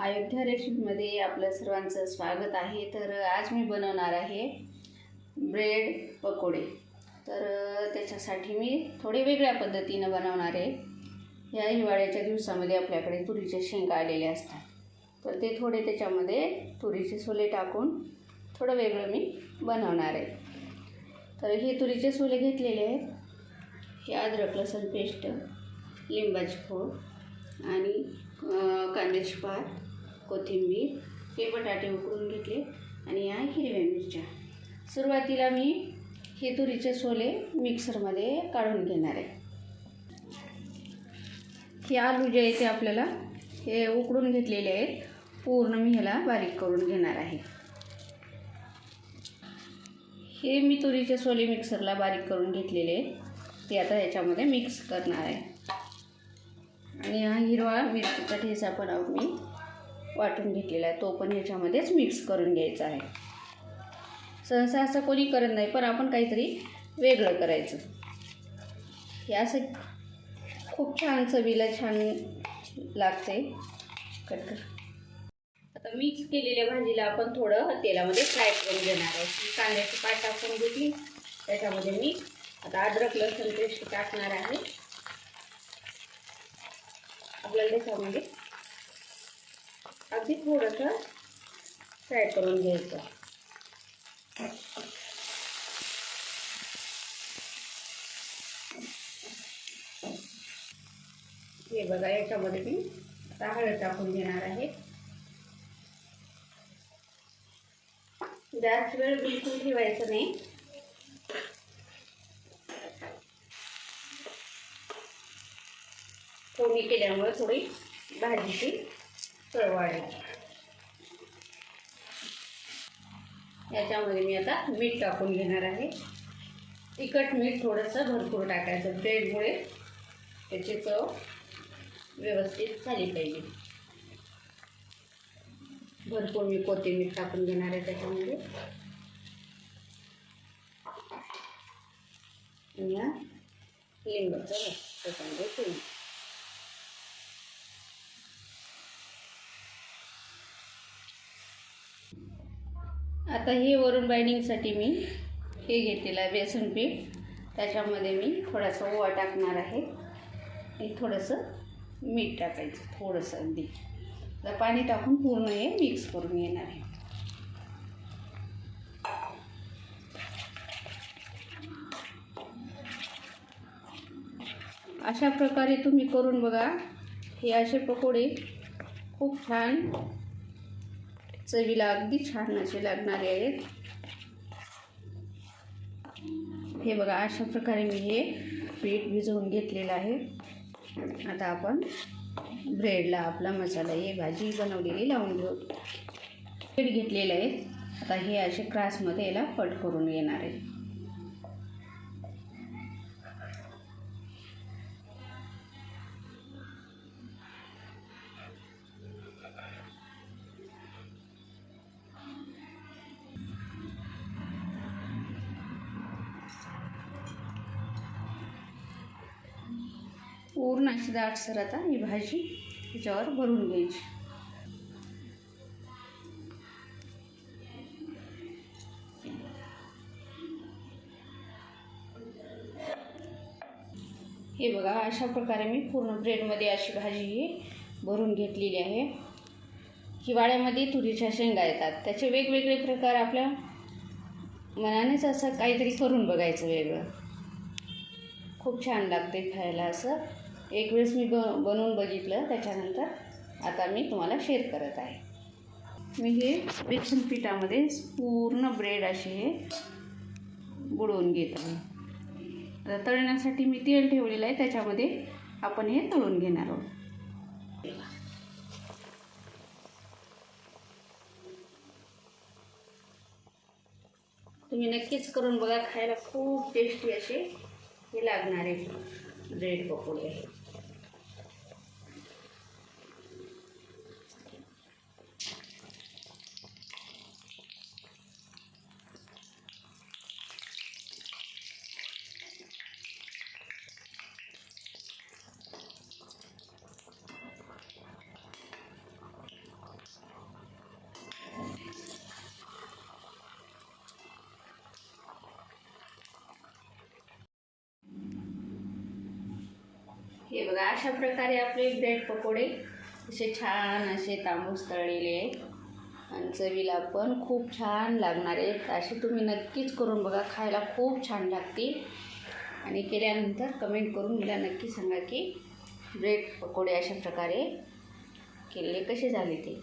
अयोध्या रेसिपीमध्ये आपलं सर्वांचं स्वागत आहे। तर आज मी बनवणार आहे ब्रेड पकोडे। तर त्याच्यासाठी मी थोडे वेगळ्या पद्धतीने बनवणार आहे। या हिवाळ्याच्या दिवसामध्ये आपल्याकडे तुरीचे शेंगा आलेले असतात, तर ते थोडे त्याच्यामध्ये तुरीचे सोले टाकून थोडं वेगळं मी बनवणार आहे। तर हे तुरीचे सोले घेतलेले आहेत, हे अद्रक लसूण पेस्ट, लिंबाची फोड आणि कांद्याची पात, कोथिंबीर, हे बटाटे उकडून घेतले आणि या हिरव्या मिरच्या। सुरुवातीला मी हे तुरीचे सोले मिक्सरमध्ये काढून घेणार आहे। हे आलू जे आहे ते आपल्याला हे उकडून घेतलेले आहेत, पूर्ण मी ह्याला बारीक करून घेणार आहे। हे मी तुरीचे सोले मिक्सरला बारीक करून घेतलेले आहेत, ते आता याच्यामध्ये मिक्स करणार आहे। आणि हा हिरवा मिरचीचा ठेचा पण मी वाटून घेतलेला आहे, तो पण याच्यामध्येच मिक्स करून घ्यायचा आहे। सहसा असं कोणी करत नाही, पण आपण काहीतरी वेगळं करायचं। हे असं खूप छान चवीला छान लागते। कट कर। आता मिक्स केलेल्या भाजीला आपण थोडं तेलामध्ये फ्राय करून घेणार आहे। कांद्याची पात टाकून घेतली, त्याच्यामध्ये मी आता अद्रक लसूण पेस्ट टाकणार आहे। आपल्याला त्याच्यामध्ये अगदी थोडंसं फ्राय करून घ्यायचं। हे बघा, याच्यामध्ये मी आता हळद टाकून घेणार आहे। जास्त वेळ बिलकुल ठेवायचं नाही। फोडणी केल्यामुळे थोडी भाजीची चव वाढेल। याच्यामध्ये मी आता मीठ टाकून घेणार आहे। तिखट मीठ थोडंसं भरपूर टाकायचं, ब्रेडमुळे त्याची चव व्यवस्थित झाली पाहिजे। भरपूर मी कोथिंबीर टाकून घेणार आहे त्याच्यामध्ये। आणि लिंबाचा रस त्याच्यामध्ये ठेवू। आता हे वरून बाइंडिंगसाठी मी हे घेतलेलं आहे बेसन पीठ, त्याच्यामध्ये मी थोडासा ओवा टाकणार आहे आणि थोडंसं मीठ टाकायचं, थोडंसं अगदी। आता पाणी टाकून पूर्ण हे मिक्स करून घेणार आहे। अशा प्रकारे तुम्ही करून बघा। हे असे पकोडे खूप छान चवीला अगदी छान असे लागणारे आहेत। हे बघा, अशा प्रकारे मी हे पीठ भिजवून घेतलेलं आहे। आता आपण ब्रेडला आपला मसाला, हे भाजी बनवलेली लावून घेऊ। पीठ घेतलेलं आहे, आता हे असे क्रासमध्ये याला कट करून घेणार आहे। पूर्ण अशी दाटसर आता ही भाजी त्याच्यावर भरून घ्यायची। हे बघा, अशा प्रकारे मी पूर्ण ब्रेडमध्ये अशी भाजी भरून घेतलेली आहे। हिवाळ्यामध्ये तुरीच्या शेंगा येतात, त्याचे वेगवेगळे प्रकार आपल्या मनानेच असं काहीतरी करून बघायचं वेगळं, खूप छान लागते खायला। असं एक वेळेस मी बनवून बघितलं, त्याच्यानंतर आता मी तुम्हाला शेअर करत आहे। मी हे बेसन पिठामध्ये पूर्ण ब्रेड असे बुडवून घेत आहे। आता तळण्यासाठी मी तेल ठेवलेलं आहे, त्याच्यामध्ये आपण हे तळून घेणार आहोत। तुम्ही नक्कीच करून बघा, खायला खूप टेस्टी असे हे लागणारे ब्रेड पकोडे आहेत। हे बघा, अशा प्रकारे आपले ब्रेड पकोडे असे छान असे तांबूस तळलेले आहेत आणि चवीला पण खूप छान लागणार आहेत. असे तुम्ही नक्कीच करून बघा, खायला खूप छान लागतील. आणि केल्यानंतर कमेंट करून मला नक्की सांगा की ब्रेड पकोडे अशा प्रकारे केलेले कसे झाले ते.